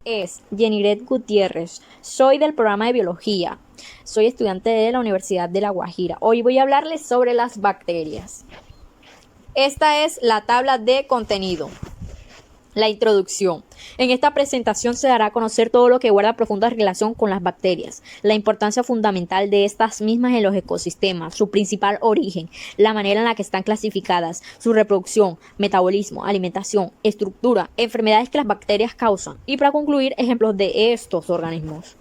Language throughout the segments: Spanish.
Es Yeniret Gutiérrez, soy del programa de biología, soy estudiante de la Universidad de La Guajira. Hoy voy a hablarles sobre las bacterias. Esta es la tabla de contenido. La introducción. En esta presentación se dará a conocer todo lo que guarda profunda relación con las bacterias, la importancia fundamental de estas mismas en los ecosistemas, su principal origen, la manera en la que están clasificadas, su reproducción, metabolismo, alimentación, estructura, enfermedades que las bacterias causan y para concluir ejemplos de estos organismos.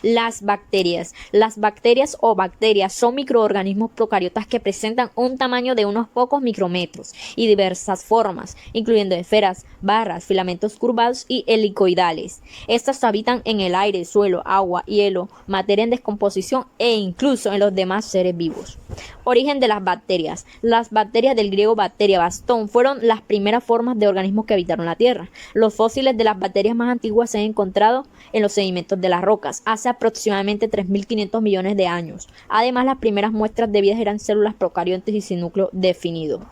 Las bacterias. Las bacterias o bacterias son microorganismos procariotas que presentan un tamaño de unos pocos micrómetros y diversas formas, incluyendo esferas, barras, filamentos curvados y helicoidales. Estas habitan en el aire, suelo, agua, hielo, materia en descomposición e incluso en los demás seres vivos. Origen de las bacterias. Las bacterias, del griego bacteria, bastón, fueron las primeras formas de organismos que habitaron la Tierra. Los fósiles de las bacterias más antiguas se han encontrado en los sedimentos de las rocas hace aproximadamente 3.500 millones de años. Además, las primeras muestras de vida eran células procariontes y sin núcleo definido.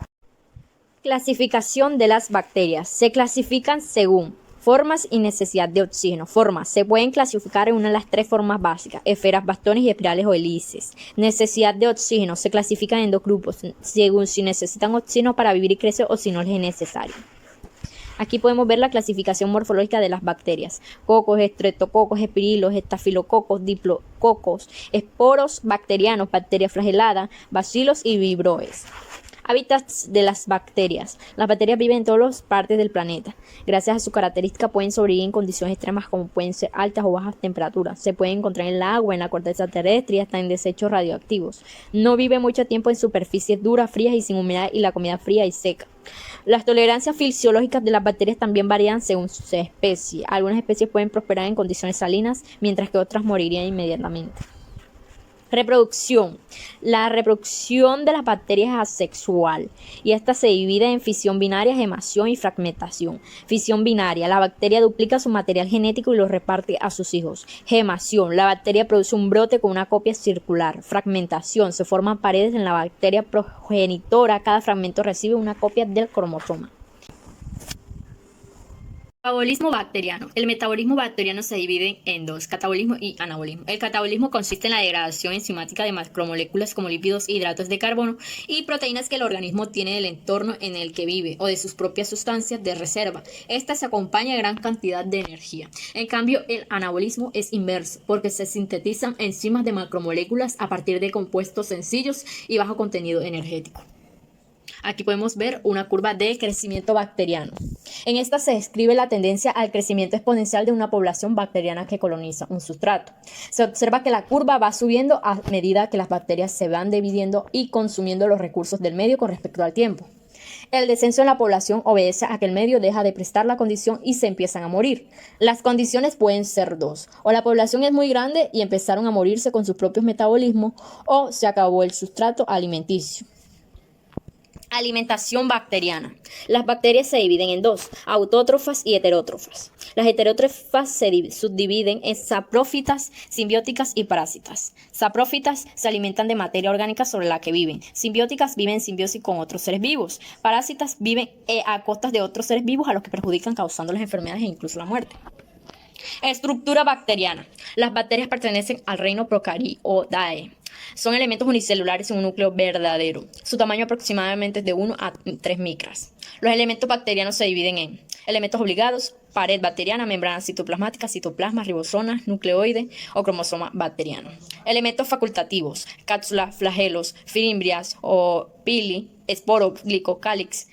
Clasificación de las bacterias. Se clasifican según formas y necesidad de oxígeno. Formas. Se pueden clasificar en una de las tres formas básicas: esferas, bastones y espirales o hélices. Necesidad de oxígeno. Se clasifican en dos grupos, según si necesitan oxígeno para vivir y crecer o si no les es necesario. Aquí podemos ver la clasificación morfológica de las bacterias: cocos, estreptococos, espirilos, estafilococos, diplococos, esporos bacterianos, bacteria flagelada, bacilos y vibroes. Hábitats de las bacterias. Las bacterias viven en todas las partes del planeta. Gracias a su característica pueden sobrevivir en condiciones extremas como pueden ser altas o bajas temperaturas. Se pueden encontrar en el agua, en la corteza terrestre y hasta en desechos radioactivos. No vive mucho tiempo en superficies duras, frías y sin humedad y la comida fría y seca. Las tolerancias fisiológicas de las bacterias también varían según su especie. Algunas especies pueden prosperar en condiciones salinas, mientras que otras morirían inmediatamente. Reproducción. La reproducción de las bacterias es asexual y esta se divide en fisión binaria, gemación y fragmentación. Fisión binaria. La bacteria duplica su material genético y lo reparte a sus hijos. Gemación. La bacteria produce un brote con una copia circular. Fragmentación. Se forman paredes en la bacteria progenitora. Cada fragmento recibe una copia del cromosoma. Metabolismo bacteriano. El metabolismo bacteriano se divide en dos: catabolismo y anabolismo. El catabolismo consiste en la degradación enzimática de macromoléculas como lípidos, hidratos de carbono y proteínas que el organismo tiene del entorno en el que vive o de sus propias sustancias de reserva. Esta se acompaña de gran cantidad de energía. En cambio, el anabolismo es inverso, porque se sintetizan enzimas de macromoléculas a partir de compuestos sencillos y bajo contenido energético. Aquí podemos ver una curva de crecimiento bacteriano. En esta se describe la tendencia al crecimiento exponencial de una población bacteriana que coloniza un sustrato. Se observa que la curva va subiendo a medida que las bacterias se van dividiendo y consumiendo los recursos del medio con respecto al tiempo. El descenso en la población obedece a que el medio deja de prestar la condición y se empiezan a morir. Las condiciones pueden ser dos: o la población es muy grande y empezaron a morirse con sus propios metabolismos, o se acabó el sustrato alimenticio. Alimentación bacteriana. Las bacterias se dividen en dos: autótrofas y heterótrofas. Las heterótrofas se subdividen en saprófitas, simbióticas y parásitas. Saprófitas se alimentan de materia orgánica sobre la que viven. Simbióticas viven en simbiosis con otros seres vivos. Parásitas viven a costas de otros seres vivos a los que perjudican, causándoles enfermedades e incluso la muerte. Estructura bacteriana. Las bacterias pertenecen al reino Procaryoidae. Son elementos unicelulares en un núcleo verdadero. Su tamaño aproximadamente es de 1 a 3 micras. Los elementos bacterianos se dividen en elementos obligados: pared bacteriana, membrana citoplasmática, citoplasma, ribosomas, nucleoide o cromosoma bacteriano. Elementos facultativos: cápsula, flagelos, fimbrias o pili, esporo, glicocálix,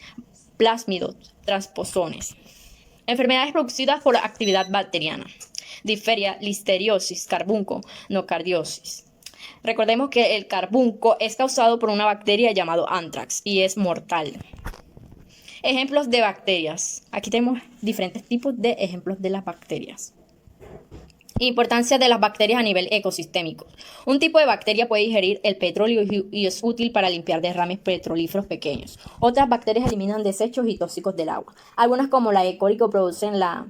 plásmidos, transposones. Enfermedades producidas por actividad bacteriana: difteria, listeriosis, carbunco, nocardiosis. Recordemos que el carbunco es causado por una bacteria llamada anthrax y es mortal. Ejemplos de bacterias. Aquí tenemos diferentes tipos de ejemplos de las bacterias. Importancia de las bacterias a nivel ecosistémico. Un tipo de bacteria puede digerir el petróleo y es útil para limpiar derrames petrolíferos pequeños. Otras bacterias eliminan desechos y tóxicos del agua. Algunas, como la E. coli, producen la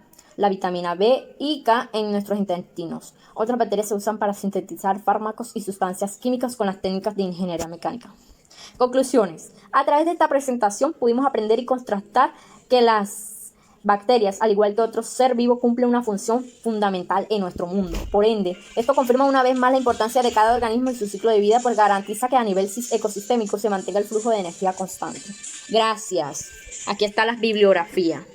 vitamina B y K en nuestros intestinos. Otras bacterias se usan para sintetizar fármacos y sustancias químicas con las técnicas de ingeniería mecánica. Conclusiones. A través de esta presentación pudimos aprender y contrastar que las bacterias, al igual que otro ser vivo, cumplen una función fundamental en nuestro mundo. Por ende, esto confirma una vez más la importancia de cada organismo y su ciclo de vida, pues garantiza que a nivel ecosistémico se mantenga el flujo de energía constante. Gracias. Aquí está la bibliografía.